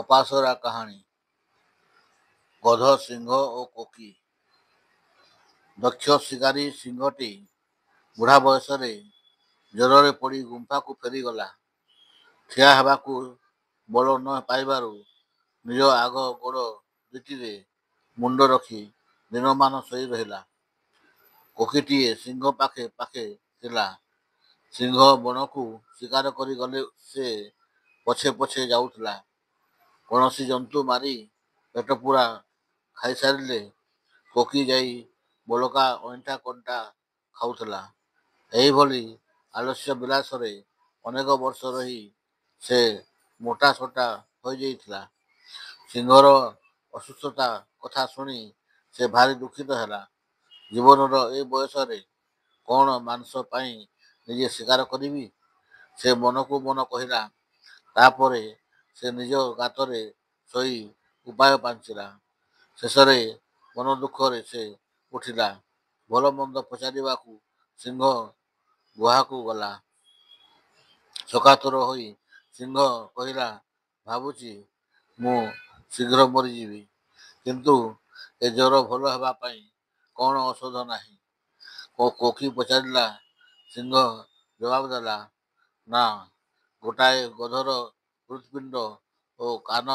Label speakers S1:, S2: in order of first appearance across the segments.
S1: କପାସରା କାହାଣୀ। ଗଧ, ସିଂହ ଓ କୋକି। ଦକ୍ଷ ଶିକାରୀ ସିଂହଟି ବୁଢ଼ା ବୟସରେ ଜ୍ୱରରେ ପଡ଼ି ଗୁମ୍ଫାକୁ ଫେରିଗଲା। ଠିଆ ହେବାକୁ ବଳ ନ ପାଇବାରୁ ନିଜ ଆଗ ଗୋଡ଼ ଦୁଇଟିରେ ମୁଣ୍ଡ ରଖି ଦିନମାନ ଶୋଇ ରହିଲା। କୋକିଟିଏ ସିଂହ ପାଖେ ପାଖେ ଥିଲା। ସିଂହ ବଣକୁ ଶିକାର କରି ଗଲେ ସେ ପଛେ ପଛେ ଯାଉଥିଲା। କୌଣସି ଜନ୍ତୁ ମାରି ପେଟ ପୂରା ଖାଇସାରିଲେ କୋକି ଯାଇ ବଳକା ଅଇଁଠା କଣ୍ଟା ଖାଉଥିଲା। ଏହିଭଳି ଆଲସ୍ୟ ବିଳାସରେ ଅନେକ ବର୍ଷ ରହି ସେ ମୋଟା ସୋଟା ହୋଇଯାଇଥିଲା। ସିଂହର ଅସୁସ୍ଥତା କଥା ଶୁଣି ସେ ଭାରି ଦୁଃଖିତ ହେଲା। ଜୀବନର ଏ ବୟସରେ କ'ଣ ମାଂସ ପାଇଁ ନିଜେ ଶିକାର କରିବି, ସେ ମନକୁ ମନ କହିଲା। ତା'ପରେ ସେ ନିଜ ଗାତରେ ଶୋଇ ଉପାୟ ପାଞ୍ଚିଲା। ଶେଷରେ ମନ ଦୁଃଖରେ ସେ ଉଠିଲା। ଭଲ ମନ୍ଦ ପଚାରିବାକୁ ସିଂହ ଗୁହାକୁ ଗଲା। ଶୋକାତୁର ହୋଇ ସିଂହ କହିଲା, ଭାବୁଛି ମୁଁ ଶୀଘ୍ର ମରିଯିବି, କିନ୍ତୁ ଏ ଜ୍ୱର ଭଲ ହେବା ପାଇଁ କ'ଣ ଔଷଧ ନାହିଁ? କୋକି ପଚାରିଲା। ସିଂହ ଜବାବ ଦେଲା, ନା, ଗୋଟାଏ ଗଧର ହୃତ୍ପିଣ୍ଡ ଓ କାନ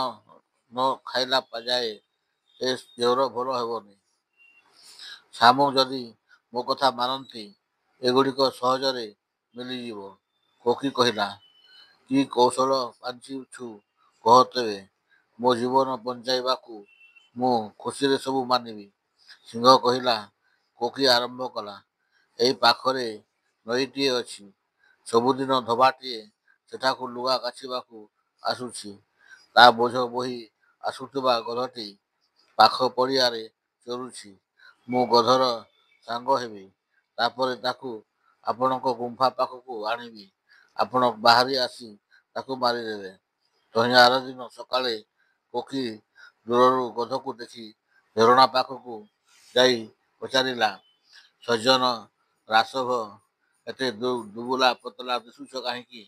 S1: ନ ଖାଇଲା ଯାଏ ଏ ଜ୍ୱର ଭଲ ହେବନି। ଶାମୁ ଯଦି ମୋ କଥା ମାନନ୍ତି, ଏଗୁଡ଼ିକ ସହଜରେ ମିଳିଯିବ। କୋକି କହିଲା, କି କୌଶଳ ପାଞ୍ଚିଛୁ କହ ତେବେ। ମୋ ଜୀବନ ବଞ୍ଚାଇବାକୁ ମୁଁ ଖୁସିରେ ସବୁ ମାନିବି। ସିଂହ କହିଲା। କୋକି ଆରମ୍ଭ କଲା, ଏଇ ପାଖରେ ନଈଟିଏ ଅଛି। ସବୁଦିନ ଧୋବାଟିଏ ସେଠାକୁ ଲୁଗା କାଚିବାକୁ ଆସୁଛି। ତା ବୋଝ ବୋହି ଆସୁଥିବା ଗଧଟି ପାଖ ପଡ଼ିଆରେ ଚରୁଛି। ମୁଁ ଗଧର ସାଙ୍ଗ ହେବି। ତା'ପରେ ତାକୁ ଆପଣଙ୍କ ଗୁମ୍ଫା ପାଖକୁ ଆଣିବି। ଆପଣ ବାହାରି ଆସି ତାକୁ ମାରିଦେବେ। ତହିଁ ଆରଦିନ ସକାଳେ କୋକି ଦୂରରୁ ଗଧକୁ ଦେଖି ଝରଣା ପାଖକୁ ଯାଇ ପଚାରିଲା, ସଜ୍ଜନ ରାଘବ, ଏତେ ଦୁବୁଲା ପତଳା ଦିଶୁଛ କାହିଁକି?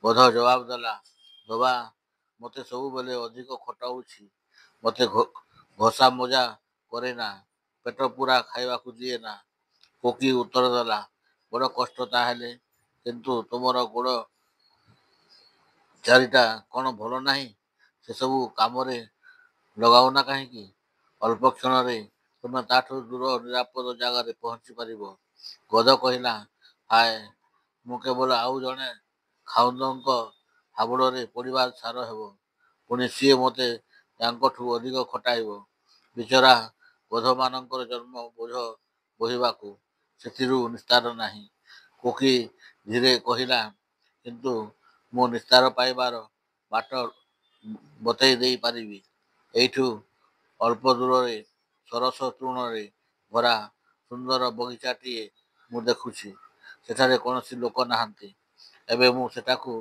S1: ଗଧ ଜବାବ ଦେଲା, ଧୋବା ମୋତେ ସବୁବେଳେ ଅଧିକ ଖଟାଉଛି। ମୋତେ ଘଷା ମଜା କରେନା, ପେଟ ପୂରା ଖାଇବାକୁ ଦିଏନା। କୋକି ଉତ୍ତର ଦେଲା, ବଡ଼ କଷ୍ଟ ତାହେଲେ। କିନ୍ତୁ ତୁମର ଗୋଡ଼ ଚାରିଟା କ'ଣ ଭଲ ନାହିଁ? ସେସବୁ କାମରେ ଲଗାଉନା କାହିଁକି? ଅଳ୍ପ କ୍ଷଣରେ ତୁମେ ତା'ଠୁ ଦୂର ନିରାପଦ ଜାଗାରେ ପହଞ୍ଚି ପାରିବ। ଗଧ କହିଲା, ହାୟ, ମୁଁ କେବଳ ଆଉ ଜଣେ ଖାଉନ୍ଦଙ୍କ ହାବୁଡ଼ରେ ପଡ଼ିବାର ଛାର ହେବ। ପୁଣି ସିଏ ମୋତେ ୟାଙ୍କଠୁ ଅଧିକ ଖଟାଇବ। ବିଚରା ଗଧମାନଙ୍କର ଜନ୍ମ ବୋଝ ବୋହିବାକୁ, ସେଥିରୁ ନିସ୍ତାର ନାହିଁ। କୋକି ଧୀରେ କହିଲା, କିନ୍ତୁ ମୁଁ ନିସ୍ତାର ପାଇବାର ବାଟ ବତେଇ ଦେଇ ପାରିବି। ଏଇଠୁ ଅଳ୍ପ ଦୂରରେ ସରସ ତୃଣରେ ଭରା ସୁନ୍ଦର ବଗିଚାଟିଏ ମୁଁ ଦେଖୁଛି। ସେଠାରେ କୌଣସି ଲୋକ ନାହାନ୍ତି। ଏବେ ମୁଁ ସେଠାକୁ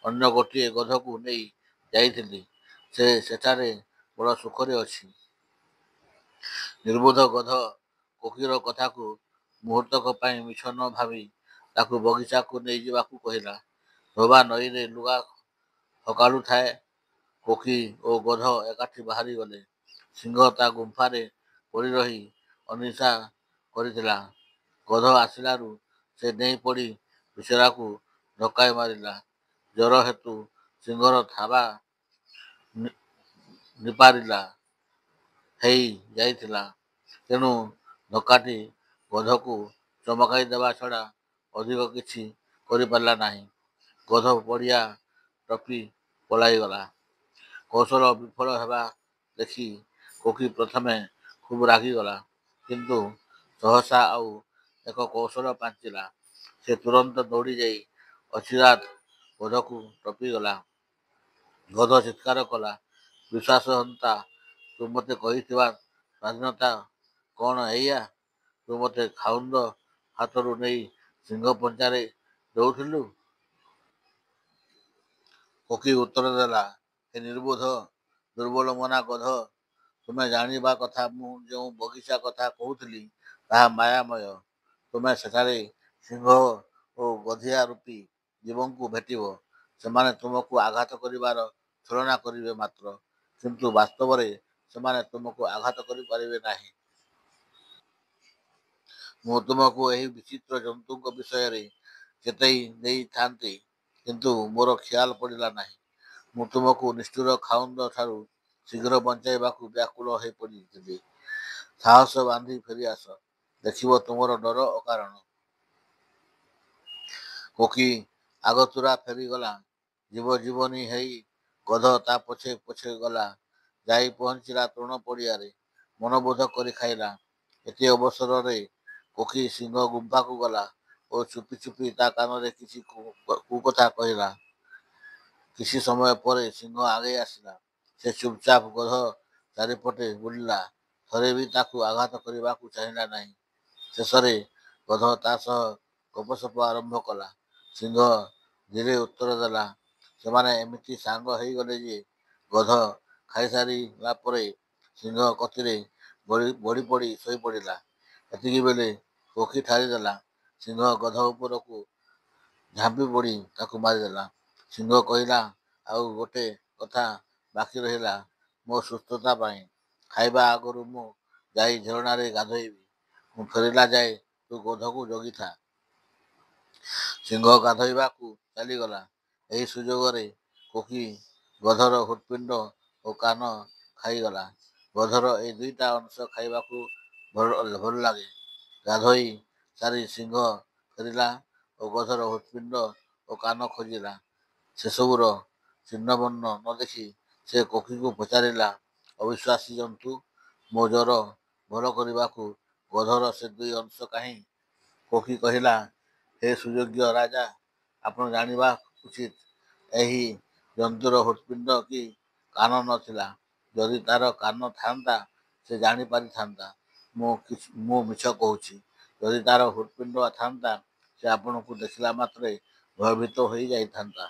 S1: ଅନ୍ୟ ଗୋଟିଏ ଗଧକୁ ନେଇ ଯାଇଥିଲି। ସେ ସେଠାରେ ବଡ଼ ସୁଖରେ ଅଛି। ନିର୍ବୋଧ ଗଧ କୋକିର କଥାକୁ ମୁହୂର୍ତ୍ତକ ପାଇଁ ମିଛ ନ ଭାବି ତାକୁ ବଗିଚାକୁ ନେଇଯିବାକୁ କହିଲା। ଧୋବା ନଈରେ ଲୁଗା ହକାଳୁଥାଏ। କୋକି ଓ ଗଧ ଏକାଠି ବାହାରିଗଲେ। ସିଂହ ତା ଗୁମ୍ଫାରେ ପଡ଼ି ରହି ଅନିଶା କରିଥିଲା। ଗଧ ଆସିଲାରୁ ସେ ଡେଇଁ ପଡ଼ି ବିଚରାକୁ ଧକ୍କାଏ ମାରିଲା। ଜ୍ୱର ହେତୁ ସିଂହର ଥାବା ନିପାରିଲା ହେଇ ଯାଇଥିଲା। ତେଣୁ ଧକ୍କାଟି ଗଧକୁ ଚମକାଇ ଦେବା ଛଡ଼ା ଅଧିକ କିଛି କରିପାରିଲା ନାହିଁ। ଗଧ ପଡ଼ିଆ ଟପି ପଳାଇଗଲା। କୌଶଳ ବିଫଳ ହେବା ଦେଖି କୋକି ପ୍ରଥମେ ଖୁବ୍ ରାଗିଗଲା, କିନ୍ତୁ ସହସା ଆଉ ଏକ କୌଶଳ ପାଞ୍ଚିଲା। ସେ ତୁରନ୍ତ ଦୌଡ଼ି ଯାଇ ଅଚିରାତ୍ ଗଧକୁ ଟପିଗଲା। ଗଧ ଚିତ୍କାର କଲା, ବିଶ୍ୱାସହୀନତା, ତୁ ମୋତେ କହିଥିବା ସ୍ୱାଧୀନତା କ'ଣ ଏଇଆ? ତୁ ମୋତେ ଖାଉନ୍ଦ ହାତରୁ ନେଇ ସିଂହ ପଞ୍ଝାରେ ଦେଉଥିଲୁ? କୋକି ଉତ୍ତର ଦେଲା, ହେ ନିର୍ବୋଧ ଦୁର୍ବଳମନା ଗଧ, ତୁମେ ଜାଣିବା କଥା ମୁଁ ଯେଉଁ ବଗିଚା କଥା କହୁଥିଲି ତାହା ମାୟାମୟ। ତୁମେ ସେଠାରେ ସିଂହ ଓ ଗଧିଆ ରୂପୀ ଜୀବଙ୍କୁ ଭେଟିବ। ସେମାନେ ତୁମକୁ ଆଘାତ କରିବାର ଛଳନା କରିବେ ମାତ୍ର। କିନ୍ତୁ ବାସ୍ତବରେ ସେମାନେ ତୁମକୁ ଆଘାତ କରିପାରିବେ ନାହିଁ। ମୁଁ ତୁମକୁ ଏହି ବିଚିତ୍ର ଜନ୍ତୁଙ୍କ ବିଷୟରେ ଚେତାଇ ଦେଇଥାନ୍ତି, କିନ୍ତୁ ମୋର ଖିଆଲ ପଡ଼ିଲା ନାହିଁ। ମୁଁ ତୁମକୁ ନିଷ୍ଠୁର ଖାଉନ୍ଦ ଠାରୁ ଶୀଘ୍ର ବଞ୍ଚାଇବାକୁ ବ୍ୟାକୁଳ ହୋଇପଡ଼ିଥିଲି। ସାହସ ବାନ୍ଧି ଫେରିଆସ, ଦେଖିବ ତୁମର ଡର ଅକାରଣ। କୋକି ଆଗତୁରା ଫେରିଗଲା। ଜୀବଜୀବନୀ ହେଇ ଗଧ ତା ପଛେ ପଛେ ଗଲା। ଯାଇ ପହଞ୍ଚିଲା ତୃଣ ପଡ଼ିଆରେ, ମନବୋଧ କରି ଖାଇଲା। ଏତେ ଅବସରରେ କୋକି ସିଂହ ଗୁମ୍ଫାକୁ ଗଲା ଓ ଚୁପି ଚୁପି ତା କାନରେ କିଛି କୁକଥା କହିଲା। କିଛି ସମୟ ପରେ ସିଂହ ଆଗେଇ ଆସିଲା। ସେ ଚୁପଚାପ ଗଧ ଚାରିପଟେ ବୁଲିଲା, ଥରେ ବି ତାକୁ ଆଘାତ କରିବାକୁ ଚାହିଁଲା ନାହିଁ। ଶେଷରେ ଗଧ ତା ସହ ଗପସପ ଆରମ୍ଭ କଲା। ସିଂହ ଧୀରେ ଉତ୍ତର ଦେଲା। ସେମାନେ ଏମିତି ସାଙ୍ଗ ହେଇଗଲେ ଯେ ଗଧ ଖାଇସାରିଲା ପରେ ସିଂହ କତିରେ ଗଡ଼ି ପଡ଼ି ଶୋଇପଡ଼ିଲା। ଏତିକିବେଳେ କୋକି ଠାରିଦେଲା। ସିଂହ ଗଧ ଉପରକୁ ଝାମ୍ପି ପଡ଼ି ତାକୁ ମାରିଦେଲା। ସିଂହ କହିଲା, ଆଉ ଗୋଟେ କଥା ବାକି ରହିଲା ମୋ ସୁସ୍ଥତା ପାଇଁ। ଖାଇବା ଆଗରୁ ମୁଁ ଯାଇ ଝରଣାରେ ଗାଧୋଇବି। ମୁଁ ଫେରିଲା ଯାଏ ତୁ ଗଧକୁ ଜଗିଥା। ସିଂହ ଗାଧୋଇବାକୁ ଚାଲିଗଲା। ଏହି ସୁଯୋଗରେ କୋକି ଗଧର ହୃତ୍ପିଣ୍ଡ ଓ କାନ ଖାଇଗଲା। ଗଧର ଏହି ଦୁଇଟା ଅଂଶ ଖାଇବାକୁ ଭଲ ଲାଗେ। ଗାଧୋଇ ସାରି ସିଂହ ଫେରିଲା ଓ ଗଧର ହୃତ୍ପିଣ୍ଡ ଓ କାନ ଖୋଜିଲା। ସେସବୁର ଚିହ୍ନବର୍ଣ୍ଣ ନ ଦେଖି ସେ କୋକିକୁ ପଚାରିଲା, ଅବିଶ୍ୱାସୀ ଜନ୍ତୁ, ମୋ ଜ୍ୱର ଭଲ କରିବାକୁ ଗଧର ସେ ଦୁଇ ଅଂଶ କାହିଁ? କୋକି କହିଲା, ହେ ସୁଯୋଗ୍ୟ ରାଜା, ଆପଣ ଜାଣିବା ଉଚିତ ଏହି ଜନ୍ତୁର ହୃତ୍ପିଣ୍ଡ କି କାନ ନଥିଲା। ଯଦି ତାର କାନ ଥାନ୍ତା ସେ ଜାଣିପାରିଥାନ୍ତା ମୁଁ ମିଛ କହୁଛି। ଯଦି ତାର ହୃତ୍ପିଣ୍ଡ ଥାନ୍ତା ସେ ଆପଣଙ୍କୁ ଦେଖିଲା ମାତ୍ରେ ଭୟଭୀତ ହୋଇଯାଇଥାନ୍ତା।